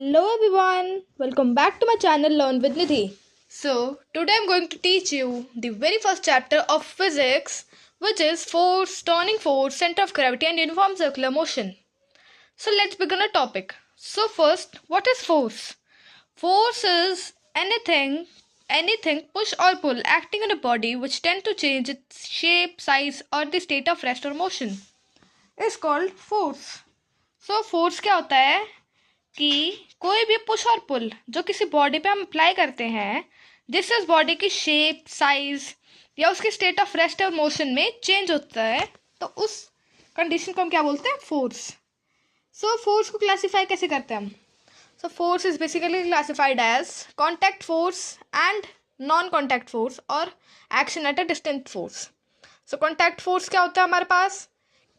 Hello everyone, welcome back to my channel Learn with Nidhi. So, today I'm going to teach you the very first chapter of physics, which is force, turning force, center of gravity, and uniform circular motion. So, let's begin our topic. So, first, what is force? Force is anything push or pull acting on a body which tend to change its shape, size, or the state of rest or motion is called force. So, force क्या होता है कि कोई भी push और पुल जो किसी body पे हम अप्लाई करते हैं जिससे उस बॉडी की शेप साइज या उसकी स्टेट ऑफ रेस्ट और मोशन में चेंज होता है, तो उस कंडीशन को हम क्या बोलते हैं? फोर्स. सो फोर्स को क्लासीफाई कैसे करते हैं हम? So force is basically classified as contact force and non contact force और action at a distant force. So contact force क्या होता है हमारे पास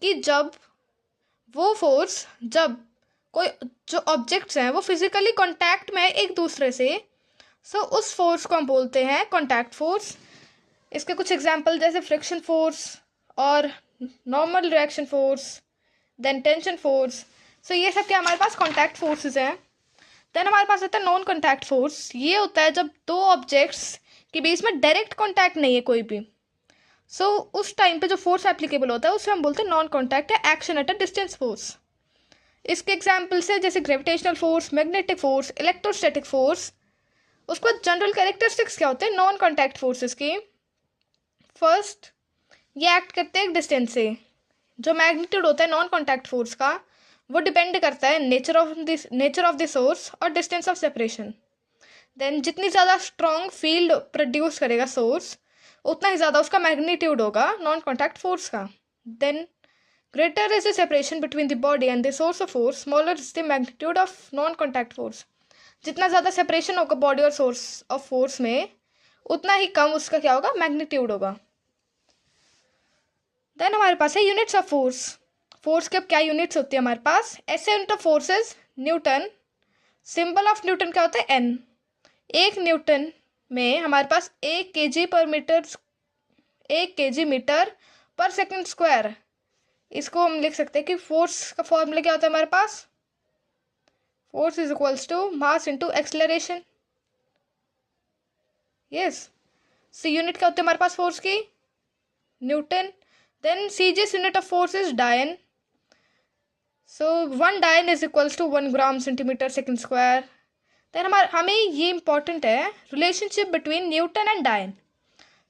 कि जब कोई जो ऑब्जेक्ट्स हैं वो फिजिकली कांटेक्ट में एक दूसरे से, सो उस फोर्स को हम बोलते हैं कांटेक्ट फोर्स. इसके कुछ एग्जांपल जैसे फ्रिक्शन फोर्स और normal reaction force, then tension force. So ये सब क्या हमारे पास कांटेक्ट फोर्सेस हैं. देन हमारे पास आता है नॉन कांटेक्ट फोर्स. ये होता है जब दो ऑब्जेक्ट्स के बीच में डायरेक्ट कांटेक्ट नहीं है कोई भी. सो उस टाइम पे जो फोर्स एप्लीकेबल होता है उसे हम बोलते हैं नॉन कांटेक्ट या action at a distance force. इसके एग्जाम्पल्स है जैसे gravitational force, magnetic force, electrostatic force. उसके बाद जनरल कैरेक्टरिस्टिक्स क्या होते हैं नॉन कांटेक्ट फोर्सेस की? फर्स्ट, ये एक्ट करते हैं एक डिस्टेंस से. जो मैग्नीट्यूड होता है नॉन कांटेक्ट फोर्स का वो डिपेंड करता है नेचर ऑफ द सोर्स और डिस्टेंस ऑफ सेपरेशन. देन जितनी ज़्यादा स्ट्रॉन्ग फील्ड प्रोड्यूस करेगा सोर्स उतना ही ज़्यादा उसका मैग्नीट्यूड होगा नॉन कांटेक्ट फोर्स का. Then greater is the separation between the body and the source of force, smaller is the magnitude of non-contact force. जितना ज़्यादा सेपरेशन होगा बॉडी और सोर्स ऑफ फोर्स में उतना ही कम उसका क्या होगा? मैग्नीट्यूड होगा. देन हमारे पास है यूनिट्स ऑफ फोर्स. फोर्स के अब क्या यूनिट्स होती है हमारे पास? ऐसे unit of force is Newton. Symbol of Newton क्या होता है? एन. एक न्यूटन में हमारे पास 1 मीटर पर सेकेंड स्क्वायर. इसको हम लिख सकते हैं कि फोर्स का फॉर्मूला क्या होता है हमारे पास? Force is equals to mass into acceleration. Yes. SI unit क्या होती है हमारे पास फोर्स की? Newton. Then CGS unit of force is dyne. So 1 dyne is equals to 1 gram centimetre second square. Then हमें ये इंपॉर्टेंट है रिलेशनशिप बिटवीन न्यूटन एंड डायन.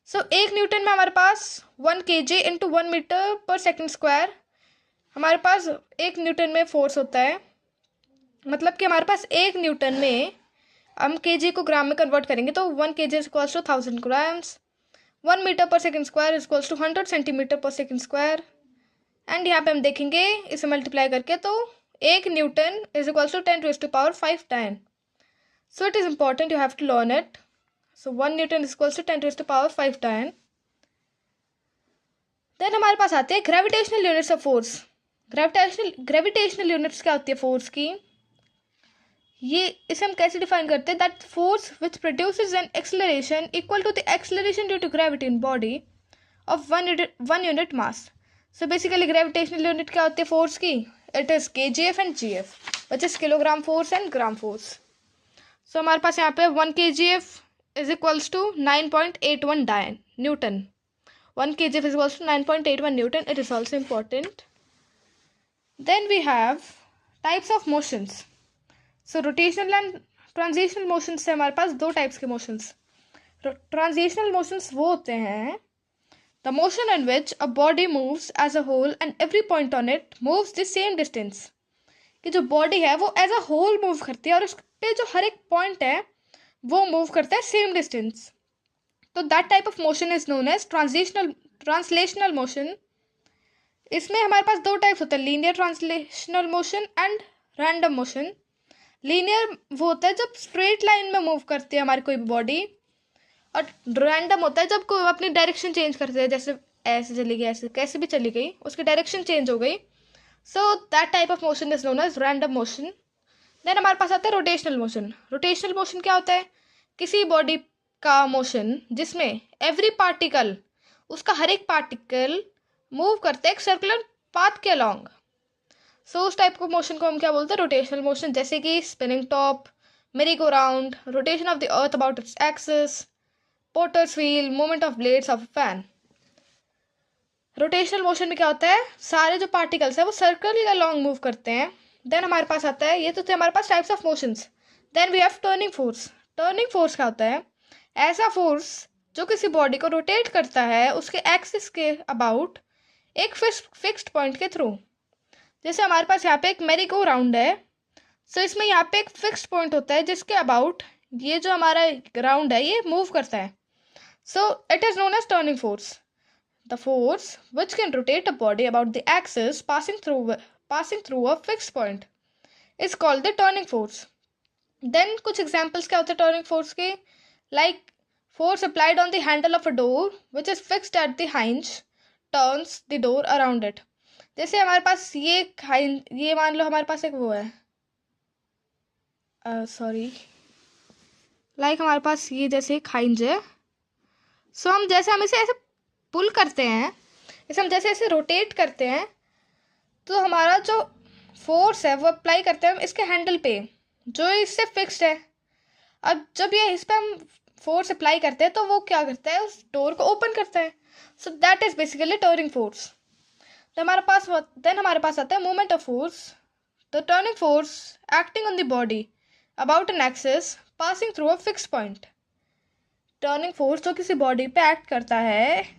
सो 1 न्यूटन में हमारे पास 1 kg into 1 metre per second square. हमारे पास 1 Newton में force होता है, मतलब कि हमारे पास 1 न्यूटन में हम kg को ग्राम में कन्वर्ट करेंगे तो 1 kg is equals to 1000 grams. 1 metre per second square is equals to 100 centimetre per second square. And यहाँ पे हम देखेंगे इसे मल्टीप्लाई करके तो 1 newton is equals to 10⁵ time. So it is important, you have to learn it. So 1 Newton is equals to 10⁵ time. Then हमारे पास आते हैं gravitational units of force. Gravitational units क्या होती है फोर्स की? ये इसे हम कैसे डिफाइन करते हैं? That force which produces an acceleration equal to the acceleration due to gravity in body of one unit mass. So basically gravitational unit क्या होती है फोर्स की? It is kgf and gf, which is kilogram force and gram force. So हमारे पास यहाँ पे 1 kgf is equals to 9.81 Newton. 1 kg is equals to 9.81 Newton. It is also important. Then we have types of motions. So rotational and transitional motions से हमारे पास 2 types के motions. Transitional motions वो होते हैं the motion in which a body moves as a whole and every point on it moves the same distance. कि जो body है वो as a whole move करती है और उस पे जो हर एक point है वो मूव करता है सेम डिस्टेंस. तो that type of motion is known as translational motion. इसमें हमारे पास 2 टाइप्स होते हैं, linear translational motion and random motion. Linear वो होता है जब स्ट्रेट लाइन में मूव करती है हमारी कोई बॉडी, और रैंडम होता है जब कोई अपनी डायरेक्शन चेंज करते हैं, जैसे ऐसे चली गई, ऐसे कैसे भी चली गई, उसकी डायरेक्शन चेंज हो गई. So that type of motion is known as random motion. Then हमारे पास आता है रोटेशनल मोशन. रोटेशनल मोशन क्या होता है? किसी बॉडी का मोशन जिसमें एवरी पार्टिकल, उसका हर एक पार्टिकल मूव करते हैं एक सर्कुलर पाथ के अलॉन्ग. सो उस टाइप को मोशन को हम क्या बोलते हैं, रोटेशनल मोशन, जैसे कि स्पिनिंग टॉप, मेरी go round, rotation of the earth about its axis, potters wheel, movement of blades of fan. Rotational motion में क्या होता है, सारे जो पार्टिकल्स है वो सर्कल या लॉन्ग मूव करते हैं। देन हमारे पास आता है, ये तो थे हमारे पास types of motions. Then we have turning force. Turning force क्या होता है, ऐसा फोर्स जो किसी बॉडी को रोटेट करता है उसके एक्सिस के अबाउट एक फिक्स्ड पॉइंट के थ्रू। जैसे हमारे पास यहाँ पे एक मेरी गो राउंड है, सो इसमें यहाँ पे एक फिक्स्ड पॉइंट होता है जिसके अबाउट ये जो हमारा राउंड है ये मूव करता है। So it is known as turning force. The force which can rotate a body about the axis passing through a fixed point is called the turning force. Then कुछ examples क्या होते हैं turning force के, like force applied on the handle of a door which is fixed at the hinge turns the door around it. जैसे हमारे पास ये मान लो हमारे पास एक वो है, हमारे पास ये जैसे एक hinge है, सो हम इसे ऐसे पुल करते हैं, इसे हम जैसे ऐसे रोटेट करते हैं, तो हमारा जो फोर्स है वो अप्लाई करते हैं हम इसके हैंडल पे जो इससे फिक्स्ड है। अब जब ये इस पर हम फोर्स अप्लाई करते हैं तो वो क्या करता है, उस डोर को ओपन करता है। सो that is basically turning force. तो हमारे पास आता है movement of force. The turning force acting on the body about an axis passing through a fix point. Turning force जो किसी बॉडी पे एक्ट करता है,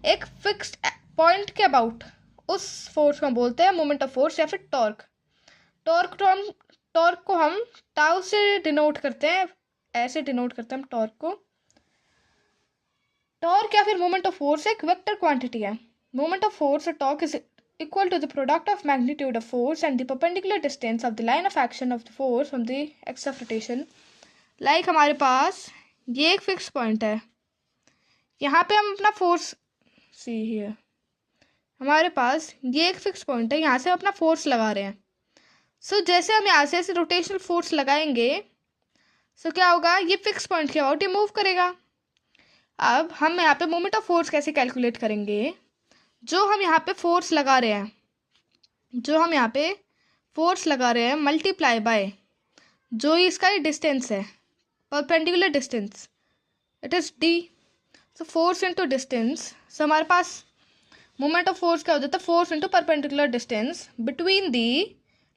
एक फिक्स्ड पॉइंट के अबाउट, उस फोर्स को हम बोलते हैं मूवमेंट ऑफ फोर्स या फिर टॉर्क। टॉर्क को हम टाउ से डिनोट करते हैं, ऐसे डिनोट करते हैं हम टॉर्क को। टॉर्क या फिर मूवमेंट ऑफ फोर्स एक वेक्टर क्वांटिटी है। मूवमेंट ऑफ फोर्स और torque is equal to the product of magnitude of force and the perpendicular distance of the line of action of the force from the axis of rotation. Like हमारे पास ये एक fix point है, यहाँ पे हम अपना फोर्स हमारे पास ये एक फिक्स पॉइंट है, यहाँ से हम अपना फोर्स लगा रहे हैं। सो जैसे हम यहाँ से ऐसे रोटेशनल फोर्स लगाएंगे, सो क्या होगा, ये फिक्स पॉइंट के अबाउट ये मूव करेगा। अब हम यहाँ पे मोमेंट ऑफ फोर्स कैसे कैलकुलेट करेंगे, जो हम यहाँ पे फोर्स लगा रहे हैं मल्टीप्लाई बाय जो इसका डिस्टेंस है, perpendicular distance, it is d। So force into distance, so हमारे पास मोमेंट ऑफ फोर्स क्या हो जाता है, force into perpendicular distance between the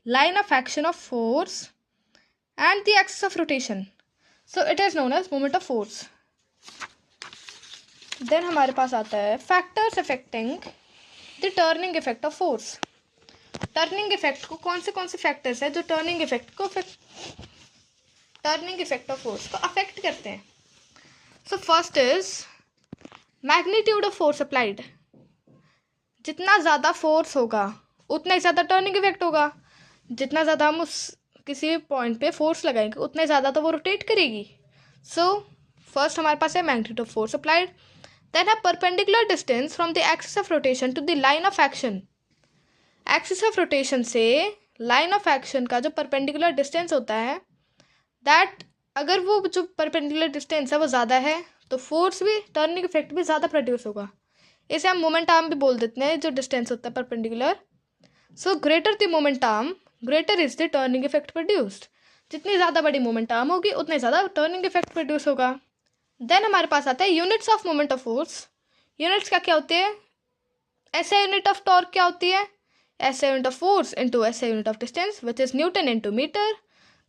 line of action of force and the axis of rotation. So it is known as moment of force. Then हमारे पास आता है factors affecting the turning effect of force. Turning effect को कौन से factors है जो turning effect of force को अफेक्ट करते हैं। So first is magnitude of force applied. जितना ज़्यादा फोर्स होगा उतना ही ज़्यादा टर्निंग इफेक्ट होगा। जितना ज़्यादा हम उस किसी पॉइंट पे फोर्स लगाएंगे उतने ज़्यादा तो वो रोटेट करेगी। सो फर्स्ट हमारे पास है magnitude of force applied. Then है perpendicular distance from the axis of rotation to the line of action. Axis of rotation से लाइन ऑफ एक्शन का जो परपेंडिकुलर डिस्टेंस होता है, दैट अगर वो जो परपेंडिकुलर डिस्टेंस है वो ज़्यादा है तो फोर्स भी, टर्निंग इफेक्ट भी ज़्यादा प्रोड्यूस होगा। इसे हम मोमेंट आर्म भी बोल देते हैं, जो डिस्टेंस होता है perpendicular. So greater the moment arm greater is the turning effect produced. जितनी ज़्यादा बड़ी मोमेंट आर्म होगी उतने ज़्यादा टर्निंग इफेक्ट प्रोड्यूस होगा। देन हमारे पास आता है units of moment of force. Units क्या होते हैं, ऐसे यूनिट ऑफ टॉर्क क्या होती है, ऐसे यूनिट ऑफ फोर्स इंटू ऐसे unit of distance which is newton into metre.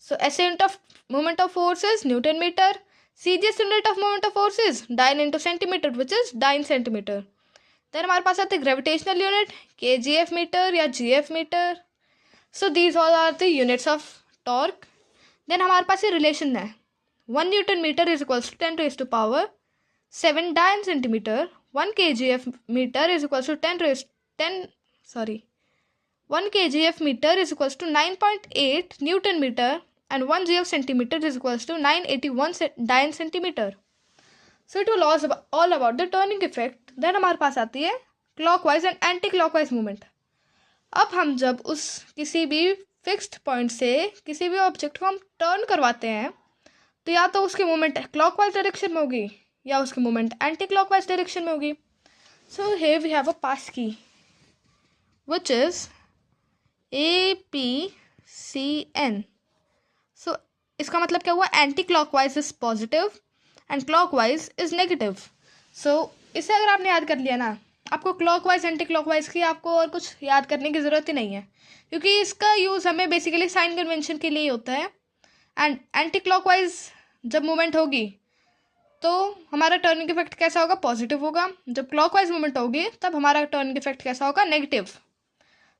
So SI unit of moment of force is Newton meter. CGS unit of moment of force is dyne into centimeter which is dyne centimeter. Then हमारे पास आते हैं gravitational unit kgf meter या gf meter. So these all are the units of torque. Then हमारे पास ये relation है 1 Newton meter is equals to 10 raised to power 7 dyne centimeter. 1 kgf meter is equals to 1 kgf meter is equals to 9.8 Newton meter and 1 gf centimeter is equals to 981 dyne centimeter. So it was all about the turning effect. Then हमारे पास आती है clockwise and anti-clockwise movement. अब हम जब उस किसी भी फिक्स्ड पॉइंट से किसी भी ऑब्जेक्ट को हम टर्न करवाते हैं तो या तो उसकी मूवमेंट क्लॉकवाइज डायरेक्शन में होगी या उसकी मूवमेंट एंटी क्लॉकवाइज डायरेक्शन में होगी। So here we have a पास की। which is APCN. सो इसका मतलब क्या हुआ, anti clockwise is positive and clockwise is negative. So इसे अगर आपने याद कर लिया ना, आपको क्लॉकवाइज एंटी क्लॉकवाइज की आपको और कुछ याद करने की ज़रूरत ही नहीं है, क्योंकि इसका यूज़ हमें बेसिकली साइन कन्वेंशन के लिए होता है. एंड एंटी क्लॉकवाइज जब मूवमेंट होगी तो हमारा टर्निंग इफेक्ट कैसा होगा, पॉजिटिव होगा. जब क्लॉकवाइज मूवमेंट होगी तब हमारा टर्निंग इफेक्ट कैसा होगा, नेगेटिव.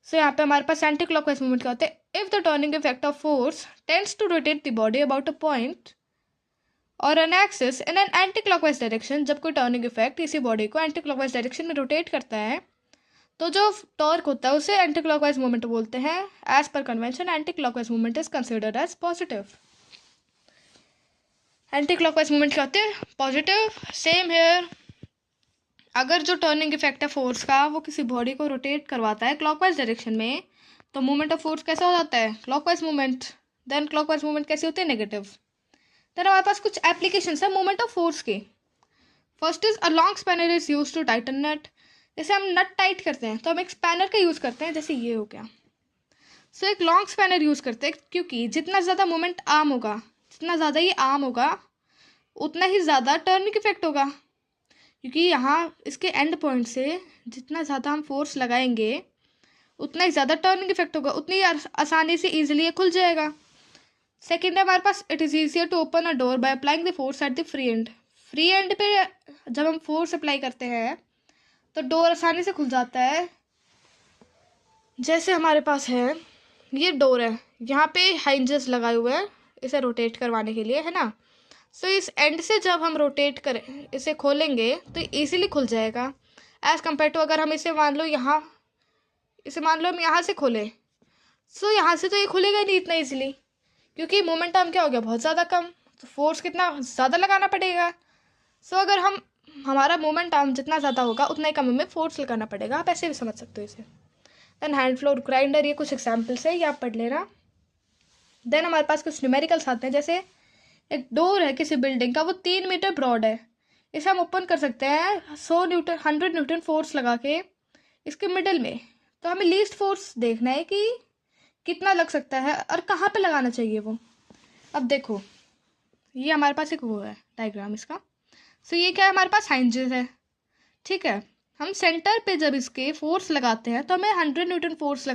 सो यहाँ पे हमारे पास एंटी क्लॉकवाइज मूवमेंट क्या होते हैं, if the turning effect of force tends to rotate the body about a point और an axis in an anti clockwise direction. जब कोई टर्निंग इफेक्ट इसी बॉडी को एंटी क्लॉकवाइज डायरेक्शन में रोटेट करता है तो जो टॉर्क होता है उसे एंटी क्लॉकवाइज मूवमेंट बोलते हैं. As per convention anti clockwise movement is considered as positive. Anti clockwise movement क्या होते हैं, पॉजिटिव. सेम हेयर, अगर जो टर्निंग इफेक्ट है फोर्स का वो किसी बॉडी को रोटेट करवाता है क्लॉकवाइज डायरेक्शन में तो मूवमेंट ऑफ फोर्स कैसा हो जाता है, clockwise movement. Then clockwise movement कैसी होती है, नेगेटिव. देन हमारे पास कुछ एप्लीकेशंस है मूवमेंट ऑफ फोर्स के. First is a long spanner is use to tighten nut. जैसे हम नट टाइट करते हैं तो हम एक स्पैनर का यूज़ करते हैं, जैसे ये हो गया. सो एक लॉन्ग स्पैनर यूज़ करते हैं क्योंकि जितना ज़्यादा मूवमेंट आर्म होगा, जितना ज़्यादा ये आर्म होगा उतना ही ज़्यादा टर्निंग इफेक्ट होगा, क्योंकि यहाँ इसके एंड पॉइंट से जितना ज़्यादा हम फोर्स लगाएंगे उतना ही ज़्यादा टर्निंग इफेक्ट होगा, उतनी आसानी से ईजिली ये खुल जाएगा. सेकेंड है हमारे पास, it is easier to open a door by applying the force at the free end. Free end पे जब हम फोर्स अप्लाई करते हैं तो डोर आसानी से खुल जाता है. जैसे हमारे पास है ये डोर है, यहाँ पे हाइंजेस लगाए हुए हैं इसे रोटेट करवाने के लिए, है ना. सो इस एंड से जब हम रोटेट करें, इसे खोलेंगे तो इजीली खुल जाएगा एज़ कम्पेयर टू अगर हम इसे मान लो हम यहाँ से खोलें. सो यहाँ से तो ये खुलेगा नहीं इतना इजीली, क्योंकि मोमेंटम क्या हो गया, बहुत ज़्यादा कम. तो फोर्स कितना ज़्यादा लगाना पड़ेगा. सो अगर हमारा मोमेंट आर्म जितना ज़्यादा होगा उतना ही कम हमें फोर्स लगाना पड़ेगा. आप ऐसे भी समझ सकते हो इसे. देन हैंड फ्लोर ग्राइंडर, ये कुछ एग्जांपल्स है, ये आप पढ़ लेना. देन हमारे पास कुछ न्यूमेरिकल्स आते हैं. जैसे एक डोर है किसी बिल्डिंग का, वो 3 मीटर ब्रॉड है. इसे हम ओपन कर सकते हैं 100 न्यूटन फोर्स लगा के इसके मिडल में. तो हमें लीस्ट फोर्स देखना है कि कितना लग सकता है और कहाँ पे लगाना चाहिए वो. अब देखो ये हमारे पास एक वो है डायग्राम इसका. सो ये क्या है, हमारे पास हाइंजेस है, ठीक है. हम सेंटर पे जब इसके फोर्स लगाते हैं तो हमें 100 न्यूटन फोर्स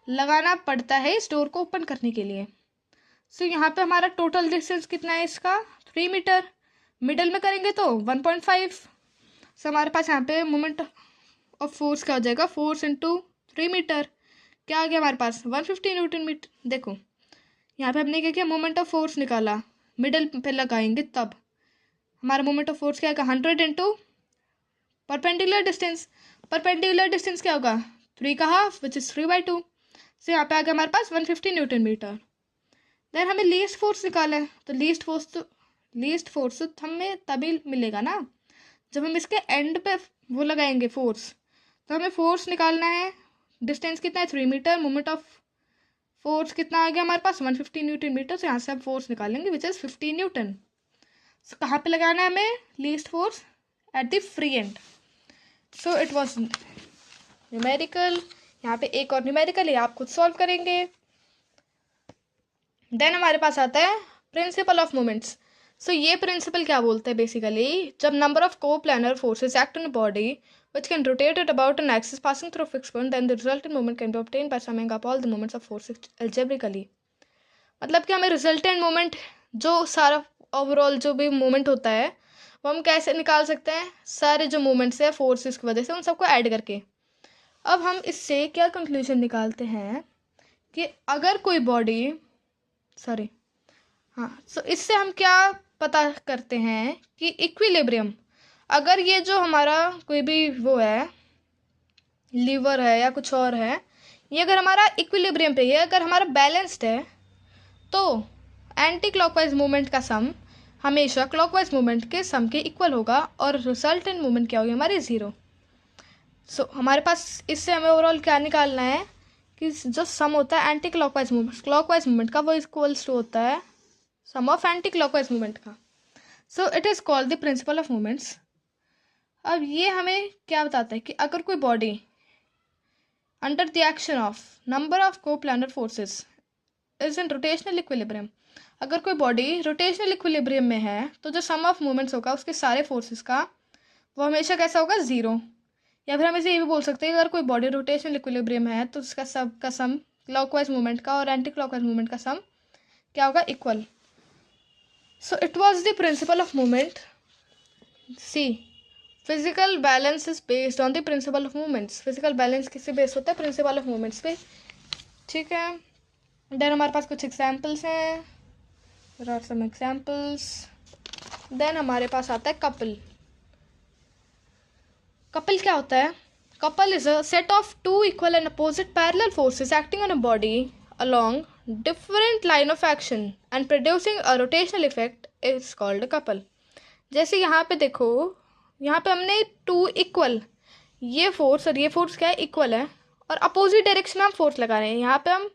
लगाना पड़ता है इस डोर को ओपन करने के लिए. सो यहाँ पे हमारा टोटल डिस्टेंस कितना है इसका, 3 मीटर. मिडल में करेंगे तो 1.5. सो हमारे पास यहाँ पे मोमेंट ऑफ फोर्स क्या हो जाएगा, फोर्स इंटू 3 मीटर. क्या आ गया हमारे पास, 150 न्यूटन मीटर. देखो यहाँ पे हमने क्या किया, मोमेंट ऑफ फोर्स निकाला, मिडल पे लगाएंगे तब हमारा मोमेंट ऑफ फोर्स क्या आएगा, 100 into perpendicular distance. Perpendicular distance क्या होगा, 3 का हाफ विच इज़ 3/2. सो यहाँ पे आ गया हमारे पास 150 न्यूटन मीटर. देन हमें लीस्ट फोर्स निकाला है, तो लीस्ट फोर्स तो हमें तभी मिलेगा ना जब हम इसके एंड पे वो लगाएंगे फोर्स. तो हमें फोर्स निकालना है, डिस्टेंस कितना है 3 मीटर, मोमेंट ऑफ फोर्स कितना आ गया हमारे पास 150 न्यूटन मीटर. तो यहाँ से हम फोर्स निकालेंगे विच इज़ 15 न्यूटन. सो कहाँ पे लगाना है हमें least force, at the free and. So it was numerical. यहाँ पे एक और न्यूमेरिकल है, आप खुद सॉल्व करेंगे. देन हमारे पास आता है प्रिंसिपल ऑफ मोमेंट्स. सो ये प्रिंसिपल क्या बोलते हैं, बेसिकली जब number of coplanar forces act on body which can rotate it about an axis passing through a fixed point, then the resultant moment can be obtained by summing up all the moments of force algebraically. मतलब कि हमें resultant moment जो सारा overall जो भी moment होता है वो हम कैसे निकाल सकते हैं, सारे जो मोमेंट्स है फोर्सेस की वजह से उन सबको ऐड करके. अब हम इससे क्या कंक्लूजन निकालते हैं कि अगर कोई बॉडी सो इससे हम क्या पता करते हैं कि इक्विलिब्रियम, अगर ये जो हमारा कोई भी वो है लीवर है या कुछ और है, ये अगर हमारा इक्विलिब्रियम पे है, अगर हमारा बैलेंस्ड है तो एंटी क्लॉकवाइज मूवमेंट का सम हमेशा क्लॉकवाइज मूवमेंट के सम के इक्वल होगा और रिजल्टेंट मूवमेंट क्या होगी हमारी 0. सो हमारे पास इससे हमें ओवरऑल क्या निकालना है कि जो सम होता है एंटी क्लॉकवाइज मूवमेंट का वो इक्वल्स टू होता है सम ऑफ एंटी क्लॉकवाइज मूवमेंट का. सो it is called the principle of movements. अब ये हमें क्या बताता है कि अगर कोई body under the action of number of coplanar forces is in rotational equilibrium. अगर कोई बॉडी रोटेशनल इक्विलिब्रियम में है तो जो सम ऑफ मूवमेंट्स होगा उसके सारे फोर्सेस का वो हमेशा कैसा होगा, ज़ीरो। या फिर हम इसे ये भी बोल सकते हैं कि अगर कोई बॉडी रोटेशनल इक्विलिब्रियम है तो उसका सब का सम क्लॉकवाइज मूवमेंट का और एंटी क्लॉकवाइज मूवमेंट का सम क्या होगा, equal. So it was the principle of movement. See physical balance is based on the principle of movements. Physical balance किससे बेस्ड होता है, प्रिंसिपल ऑफ मूवमेंट्स पे। ठीक है, देन हमारे पास कुछ एग्जाम्पल्स हैं, there are some examples. Then हमारे पास आता है कपल। कपल क्या होता है, couple is a set of two equal and opposite parallel forces acting on a body along different line of action and producing a rotational effect is called a couple। जैसे यहाँ पे देखो, यहाँ पे हमने टू इक्वल, ये force और ये फोर्स क्या है, इक्वल है, और अपोजिट डायरेक्शन में हम फोर्स लगा रहे हैं। यहाँ पे हम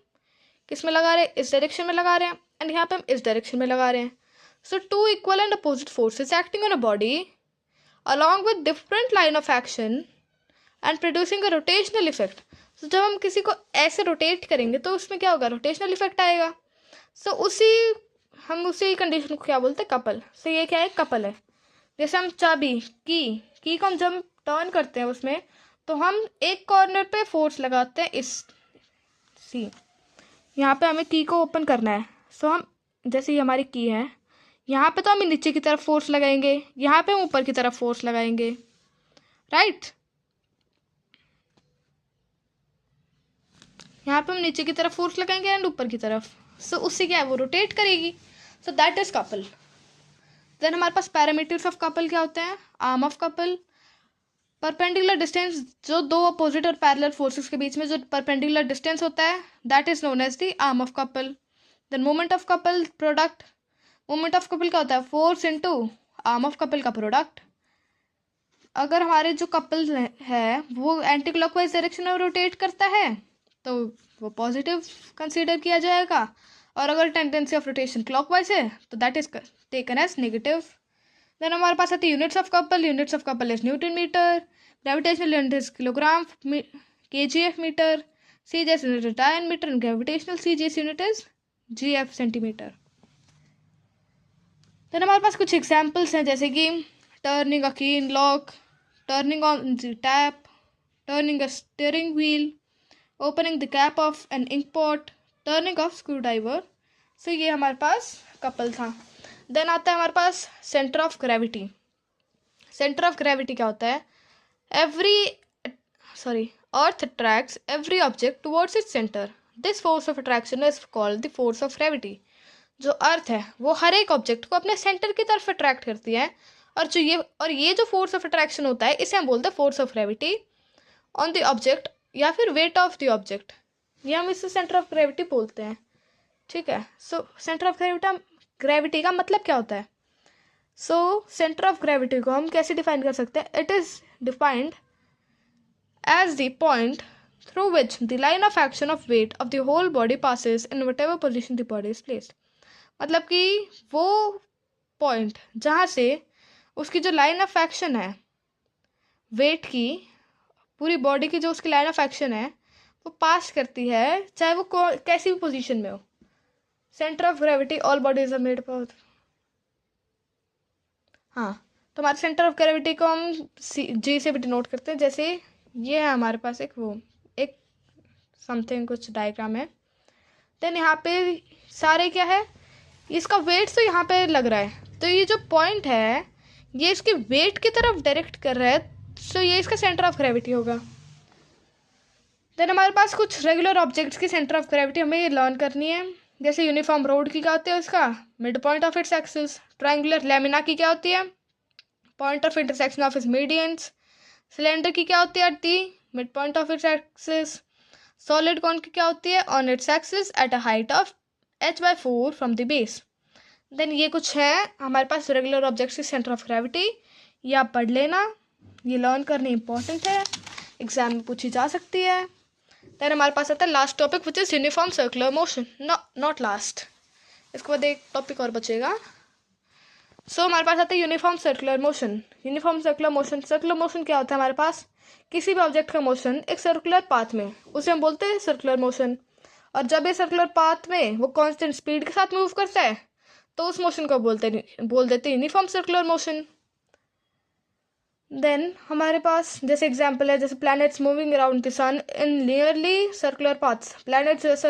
किस में लगा रहे हैं, इस डायरेक्शन में लगा रहे हैं, एंड यहाँ पे हम इस डायरेक्शन में लगा रहे हैं। So two equal and opposite forces acting on a body along with different line of action and producing a rotational effect. तो जब हम किसी को ऐसे रोटेट करेंगे तो उसमें क्या होगा, रोटेशनल इफेक्ट आएगा। सो हम उसी कंडीशन को क्या बोलते हैं, कपल। सो ये क्या है, कपल है। जैसे हम चाबी की को हम जब टर्न करते हैं उसमें, तो हम एक कॉर्नर पे फोर्स लगाते हैं, इस सी यहाँ पे हमें की को ओपन करना है। सो हम जैसे ये हमारी की है, यहाँ पे तो हम नीचे की तरफ फोर्स लगाएंगे, यहाँ पे हम ऊपर की तरफ फोर्स लगाएंगे, राइट। यहाँ पे हम नीचे की तरफ फोर्स लगाएंगे एंड ऊपर की तरफ। सो उससे क्या है, वो रोटेट करेगी। So that is couple. Then हमारे पास पैरामीटर्स ऑफ कपल क्या होते हैं, arm of couple, perpendicular distance, जो दो अपोजिट और पैरेलल फोर्सेस के बीच में जो परपेंडिकुलर डिस्टेंस होता है, that is known as the arm of couple. Then moment of couple product, moment of couple क्या होता है, force into arm of couple का प्रोडक्ट। अगर हमारे जो कपल है वो एंटी क्लॉकवाइज डायरेक्शन में रोटेट करता है तो वो पॉजिटिव कंसीडर किया जाएगा, और अगर टेंडेंसी ऑफ रोटेशन क्लॉकवाइज है तो that is taken as negative. Then हमारे पास आती है units of couple. Units of couple is newton metre, gravitational unit is kilogram, kgf metre, cgs unit is dyne metre, and gravitational cgs unit is gf centimetre. Then हमारे पास कुछ examples हैं, जैसे कि turning a key in lock, turning on the tap, turning a steering wheel, opening the cap of an ink pot, turning of screw driver. So ये हमारे पास couple था। देन आता है हमारे पास centre of gravity. Centre of gravity क्या होता है, earth attracts every object towards its centre. This force of attraction is called the force of gravity. जो अर्थ है वो हर एक ऑब्जेक्ट को अपने सेंटर की तरफ अट्रैक्ट करती है, और ये जो फोर्स ऑफ अट्रैक्शन होता है इसे हम बोलते हैं force of gravity on the object, या फिर वेट ऑफ द ऑब्जेक्ट, ये हम इसे सेंटर ऑफ ग्रेविटी बोलते हैं। ठीक है, सो सेंटर ऑफ ग्रेविटी का मतलब क्या होता है। सो सेंटर ऑफ ग्रेविटी को हम कैसे डिफाइन कर सकते हैं, it is defined as the point through which the line of action of weight of the whole body passes in whatever position the body is placed. मतलब कि वो point जहाँ से उसकी जो लाइन ऑफ एक्शन है weight की, पूरी बॉडी की जो उसकी लाइन ऑफ एक्शन है वो पास करती है, चाहे वो कैसी भी पोजीशन में हो। Centre of gravity all bodies are made of. हाँ, तो हमारे सेंटर ऑफ ग्रेविटी को हम जी से भी डिनोट करते हैं। जैसे ये है हमारे पास एक समथिंग कुछ डायग्राम है। देन यहाँ पे सारे क्या है, इसका वेट तो यहाँ पे लग रहा है, तो ये जो पॉइंट है ये इसके वेट की तरफ डायरेक्ट कर रहा है, सो ये इसका सेंटर ऑफ ग्रेविटी होगा। देन हमारे पास कुछ रेगुलर ऑब्जेक्ट्स की सेंटर ऑफ ग्रेविटी हमें ये लर्न करनी है। जैसे यूनिफॉर्म रोड की क्या होती है, उसका mid point of its axis. Triangular lamina की क्या होती है, point of intersection of its medians. Cylinder की क्या होती है, the mid point of its axis. Solid cone की क्या होती है, on its axis at a height of h/4 from the base. Then ये कुछ है हमारे पास रेगुलर ऑब्जेक्ट्स की सेंटर ऑफ ग्रेविटी, ये आप पढ़ लेना, ये लर्न करनी इंपॉर्टेंट है, एग्जाम में पूछी जा सकती है। देन हमारे पास आता है last topic which is uniform circular motion, not last, इसके बाद एक टॉपिक और बचेगा। सो हमारे पास आता है uniform circular motion. Uniform circular motion क्या होता है हमारे पास, किसी भी ऑब्जेक्ट का मोशन एक सर्कुलर पाथ में, उसे हम बोलते हैं सर्कुलर मोशन। और जब ये सर्कुलर पाथ में वो कांस्टेंट स्पीड के साथ मूव करता है तो उस मोशन को बोल देते हैं यूनिफॉर्म सर्कुलर मोशन। देन हमारे पास जैसे एग्जांपल है, जैसे planets moving around the sun in nearly circular paths. Planets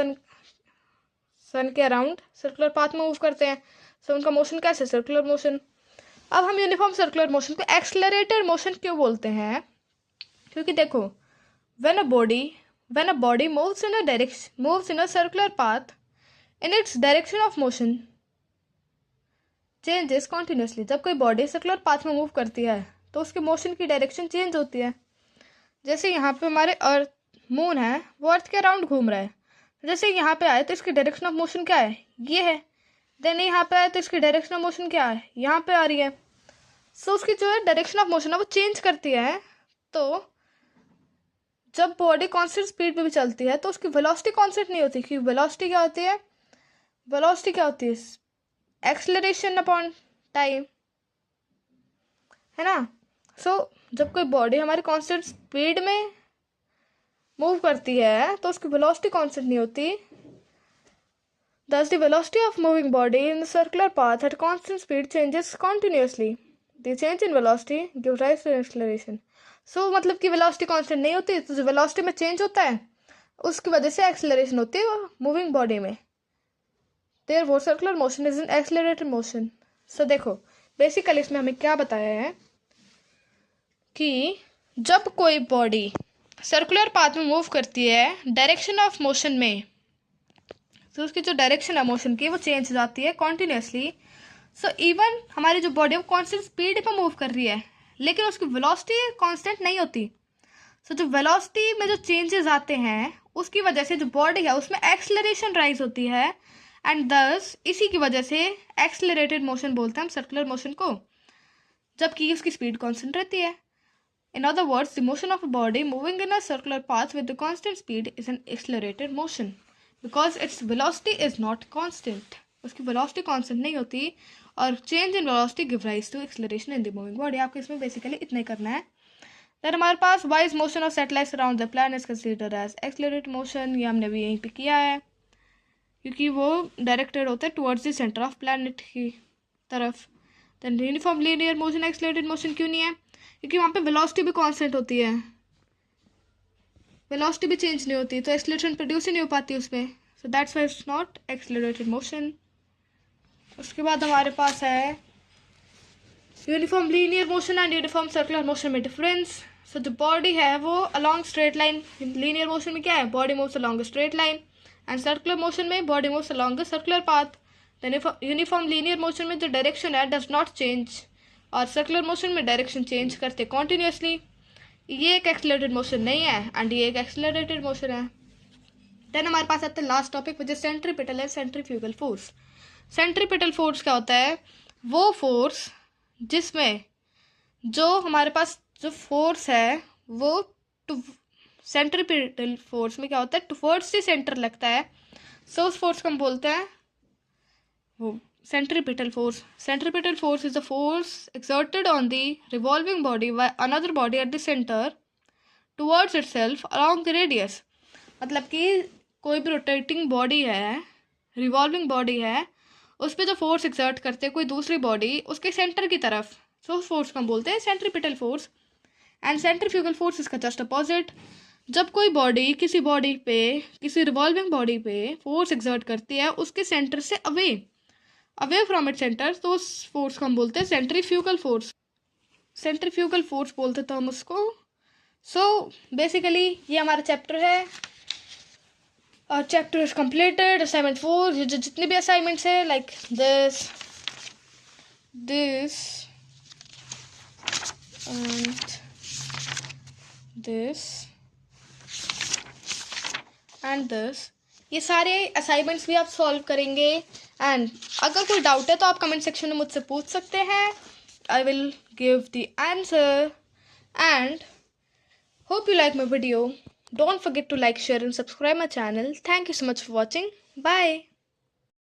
sun के अराउंड सर्कुलर पाथ में मूव करते हैं, सो उनका मोशन कैसे, सर्कुलर मोशन। अब हम यूनिफॉर्म सर्कुलर मोशन को एक्सेलरेटेड मोशन क्यों बोलते हैं, क्योंकि देखो when a body moves in a circular path in its direction of motion changes continuously. जब कोई बॉडी सर्कुलर पाथ में मूव करती है तो उसके मोशन की डायरेक्शन चेंज होती है। जैसे यहाँ पे हमारे अर्थ मून है, वो अर्थ के अराउंड घूम रहा है, जैसे यहाँ पे आए तो इसकी डायरेक्शन ऑफ मोशन क्या है, ये है। देन यहाँ पे आए तो इसकी डायरेक्शन ऑफ मोशन क्या है, यहाँ पे आ रही है। सो उसकी जो है डायरेक्शन ऑफ मोशन है वो चेंज करती है। तो जब बॉडी कांस्टेंट स्पीड पे भी चलती है तो उसकी वेलोसिटी कांस्टेंट नहीं होती, क्योंकि वेलोसिटी क्या होती है, एक्सेलरेशन अपॉन टाइम, है ना। सो जब कोई बॉडी हमारी कांस्टेंट स्पीड में मूव करती है तो उसकी वेलोसिटी कांस्टेंट नहीं होती। Thus, the velocity of moving body in the circular path at constant speed changes continuously. The change in velocity gives rise to acceleration. So, मतलब कि velocity constant नहीं होती, तो जो velocity में change होता है उसकी वजह से acceleration होती है moving body में। Therefore, circular motion is an accelerated motion. So, देखो बेसिकली इसमें हमें क्या बताया है कि जब कोई बॉडी सर्कुलर पाथ में मूव करती है डायरेक्शन ऑफ मोशन में, तो उसकी जो डायरेक्शन है मोशन की वो चेंज हो जाती है कॉन्टिन्यूसली। सो इवन हमारी जो बॉडी है वो कांस्टेंट स्पीड पर मूव कर रही है, लेकिन उसकी वेलोसिटी कांस्टेंट नहीं होती। सो जो वेलोसिटी में जो चेंजेस आते हैं उसकी वजह से जो बॉडी है उसमें एक्सेलरेशन राइज होती है, एंड दस इसी की वजह से एक्सेलरेटेड मोशन बोलते हैं हम सर्कुलर मोशन को, जबकि उसकी स्पीड कांस्टेंट रहती है। In other words, the motion of a body moving in a circular path with the constant speed is an accelerated motion because its velocity is not constant. उसकी velocity constant नहीं होती और change in velocity give rise to acceleration in the moving body. आपको इसमें basically इतना ही करना है। Then हमारे पास why is motion of satellites around the planet is considered as accelerated motion, ये हमने भी यहीं पे किया है, क्योंकि वो directed होता है towards the center of planet की तरफ। Then uniform linear motion accelerated motion क्यों नहीं है, क्योंकि वहाँ पे वेलोसिटी भी कांस्टेंट होती है, वेलोसिटी भी चेंज नहीं होती, तो एक्सेलरेशन प्रोड्यूस ही नहीं हो पाती उसमें। So that's why it's not accelerated motion. उसके बाद हमारे पास है uniform linear motion and uniform circular motion में डिफरेंस। सो जो बॉडी है वो along straight line, linear motion में क्या है, body moves along straight line, and circular motion में body moves along circular path. Uniform linear motion में जो डायरेक्शन है डज नॉट चेंज, और सर्कुलर मोशन में डायरेक्शन चेंज करते कॉन्टिन्यूसली। ये एक एक्सेलरेटेड मोशन नहीं है एंड ये एक एक्सेलरेटेड मोशन है। देन हमारे पास आता है last topic which is centripetal and centrifugal force. Centripetal force क्या होता है, वो फोर्स जिसमें जो हमारे पास जो फोर्स है वो सेंट्रीपिटल फोर्स में क्या होता है, टुवर्ड्स द सेंटर लगता है। सो उस फोर्स को हम बोलते हैं वो centripetal force. Centripetal force is the force exerted on the revolving body by another body at the center towards itself along the radius. मतलब कि कोई भी रोटेटिंग बॉडी है, रिवॉल्विंग बॉडी है, उस पर जो फोर्स एक्सर्ट करते हैं कोई दूसरी बॉडी उसके सेंटर की तरफ, सो उस फोर्स को हम बोलते हैं centripetal force. And centrifugal force इसका जस्ट अपोजिट। जब कोई बॉडी किसी बॉडी पे, किसी रिवॉल्विंग बॉडी पे फोर्स एक्सर्ट करती है उसके सेंटर से अवे फ्रॉम इट सेंटर, तो उस फोर्स को हम बोलते हैं सेंट्रीफ्यूगल फोर्स। सेंट्रीफ्यूगल फोर्स बोलते तो हम उसको। सो बेसिकली ये हमारा चैप्टर है और चैप्टर इज कंप्लीटेड। असाइनमेंट 4, ये जितने भी असाइनमेंट्स है लाइक दिस एंड दिस, ये सारे असाइनमेंट्स भी आप सॉल्व करेंगे। एंड अगर कोई डाउट है तो आप कमेंट सेक्शन में मुझसे पूछ सकते हैं, I will give the answer. And hope you like my video. Don't forget to like, share and subscribe my channel. Thank you so much for watching. Bye.